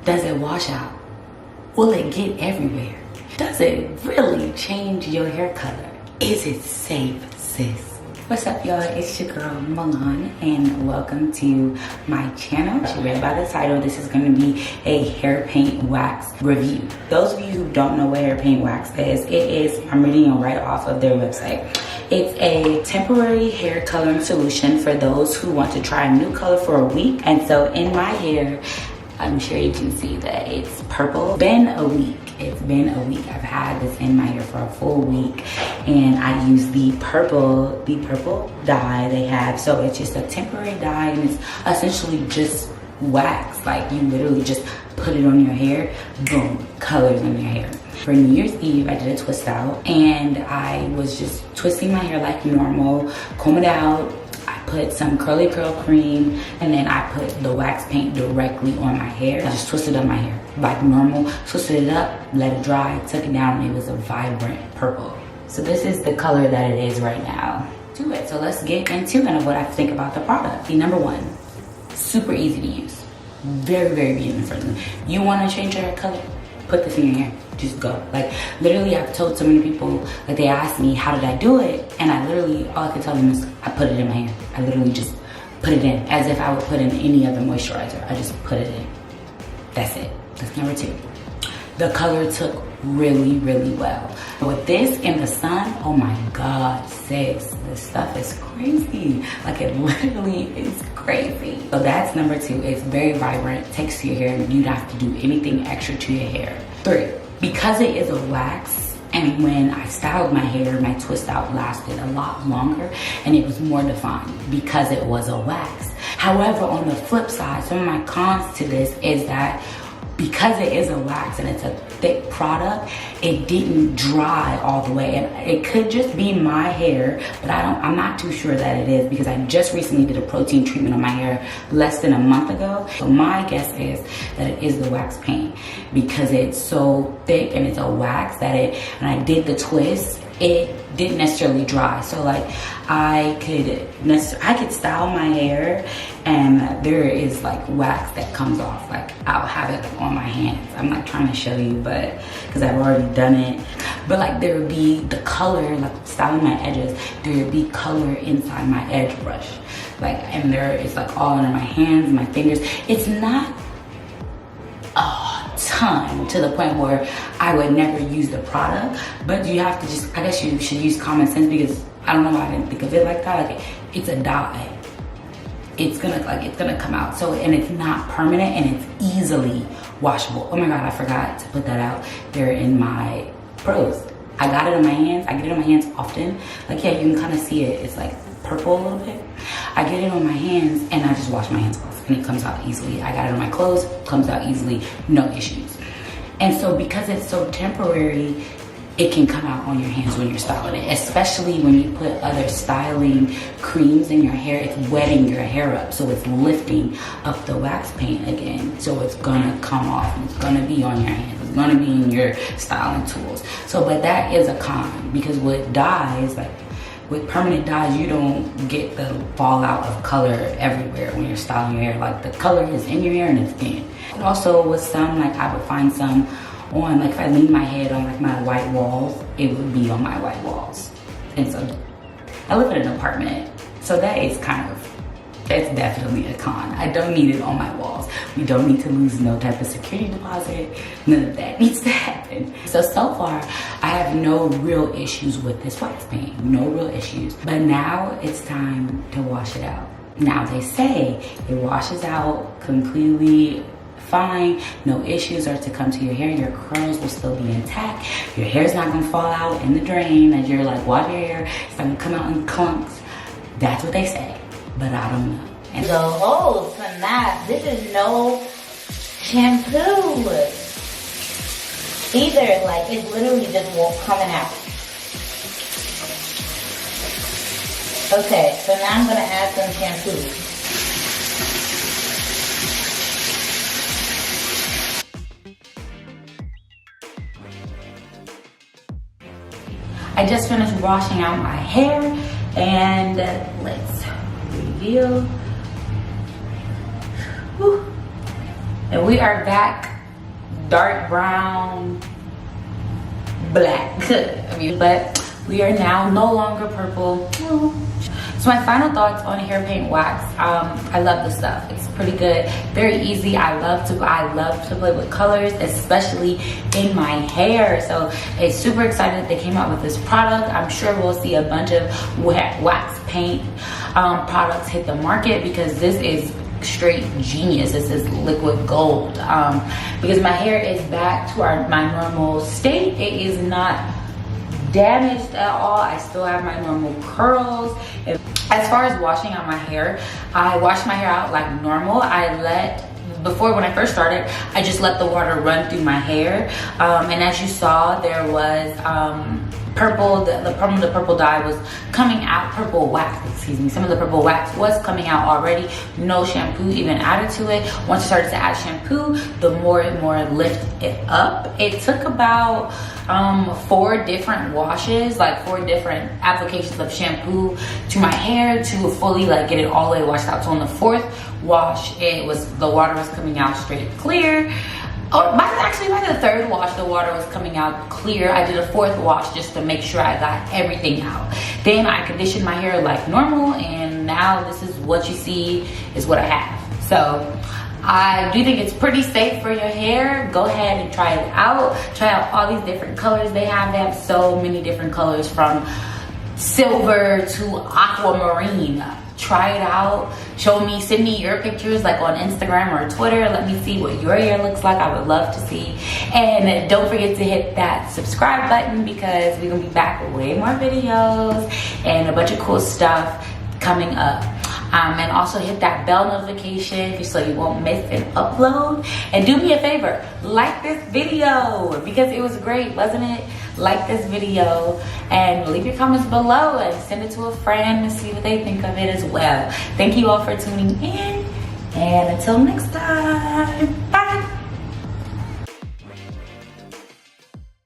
Does it wash out? Will it get everywhere? Does it really change your hair color? Is it safe, sis? What's up, y'all? It's your girl Milan, and welcome to my channel. As you read by the title, this is going to be a hair paint wax review. Those of you who don't know what hair paint wax is, I'm reading it right off of their website. It's a temporary hair coloring solution for those who want to try a new color for a week. And so in my hair, I'm sure you can see that it's purple. It's been a week. I've had this in my hair for a full week, and I use the purple dye they have. So it's just a temporary dye, and it's essentially just wax. Like, you literally just put it on your hair, boom, colors in your hair. For New Year's Eve, I did a twist out, and I was just twisting my hair like normal, comb it out. I put some curly curl cream, and then I put the wax paint directly on my hair. I just twisted up my hair like normal, twisted it up, let it dry, took it down, and it was a vibrant purple. So this is the color that it is right now. So let's get into kind of what I think about the product. Number one, super easy to use. Very, very user-friendly. You want to change your hair color? Put this in your hair. Just go. Like, literally, I've told so many people, like, they asked me, how did I do it? And I literally, all I could tell them is, I put it in my hair. I literally just put it in, as if I would put in any other moisturizer. I just put it in. That's it. That's number two. The color took really, really well. With this in the sun, oh my God, sis, this stuff is crazy. Like, it literally is crazy. So that's number two. It's very vibrant, takes to your hair. You don't have to do anything extra to your hair. Three, because it is a wax, and when I styled my hair, my twist out lasted a lot longer and it was more defined because it was a wax. However, on the flip side, some of my cons to this is that because it is a wax and it's a thick product, it didn't dry all the way. And it could just be my hair, but I'm not too sure that it is, because I just recently did a protein treatment on my hair less than a month ago. So my guess is that it is the wax paint, because it's so thick and it's a wax that and I did the twist, it didn't necessarily dry. So like, I could style my hair and there is like wax that comes off. Like, I'll have it on my hands. I'm not trying to show you, but because I've already done it. But like, there would be the color, like styling my edges, there would be color inside my edge brush. Like, and it's like all under my hands, my fingers. It's not a ton to the point where I would never use the product, but you have to just, I guess you should use common sense, because I don't know why I didn't think of it like that. Like, it's a dye. It's gonna come out. So, and it's not permanent and it's easily washable. Oh my God, I forgot to put that out there in my pros. I got it on my hands. I get it on my hands often. Like, yeah, you can kind of see it. It's like purple a little bit. I get it on my hands and I just wash my hands off and it comes out easily. I got it on my clothes, comes out easily, no issues. And so because it's so temporary, it can come out on your hands when you're styling it, especially when you put other styling creams in your hair. It's wetting your hair up, so it's lifting up the wax paint again. So it's gonna come off, and it's gonna be on your hands, it's gonna be in your styling tools. So, but that is a con, because with dyes, like with permanent dyes, you don't get the fallout of color everywhere when you're styling your hair. Like, the color is in your hair and it's in. And also with some, like, I would find some on, like, if I lean my head on like my white walls, it would be on my white walls. And so I live in an apartment, so that is that's definitely a con. I don't need it on my walls. We don't need to lose no type of security deposit. None of that needs to happen. So far, I have no real issues with this wax paint. No real issues. But now it's time to wash it out. Now they say it washes out completely fine, no issues are to come to your hair. Your curls will still be intact. Your hair's not gonna fall out in the drain as you're like, wash your hair. It's not gonna come out in clumps. That's what they say, but I don't know. And so, oh snap, this is no shampoo either. Like, it's literally just coming out. Okay, so now I'm gonna add some shampoo. I just finished washing out my hair, and let's reveal. Whew. And we are back dark brown, black. I mean, but we are now no longer purple. So my final thoughts on Hairpaint Wax. I love this stuff. It's pretty good, very easy. I love to play with colors, especially in my hair. So it's super excited they came out with this product. I'm sure we'll see a bunch of wax paint products hit the market, because this is straight genius. This is liquid gold, because my hair is back to my normal state. It is not damaged at all. I still have my normal curls. As far as washing out my hair, I wash my hair out like normal. Before, when I first started, I just let the water run through my hair, and as you saw, there was purple, the purple dye was coming out, purple wax, excuse me, some of the purple wax was coming out already. No shampoo even added to it. Once I started to add shampoo, the more and more lift it up. It took about 4 different washes, like 4 different applications of shampoo to my hair to fully like get it all the way washed out. So on the 4th wash, the water was coming out straight clear. Actually by the 3rd wash, the water was coming out clear. I did a 4th wash just to make sure I got everything out. Then I conditioned my hair like normal, and now this is what you see is what I have. So I do think it's pretty safe for your hair. Go ahead and try it out. Try out all these different colors they have. They have so many different colors, from silver to aquamarine. Try it out. Send me your pictures, like on Instagram or Twitter. Let me see what your hair looks like. I would love to see. And don't forget to hit that subscribe button, because we're gonna be back with way more videos and a bunch of cool stuff coming up. And also hit that bell notification so you won't miss an upload. And do me a favor, like this video, because it was great, wasn't it? Like this video and leave your comments below and send it to a friend and see what they think of it as well. Thank you all for tuning in, and until next time.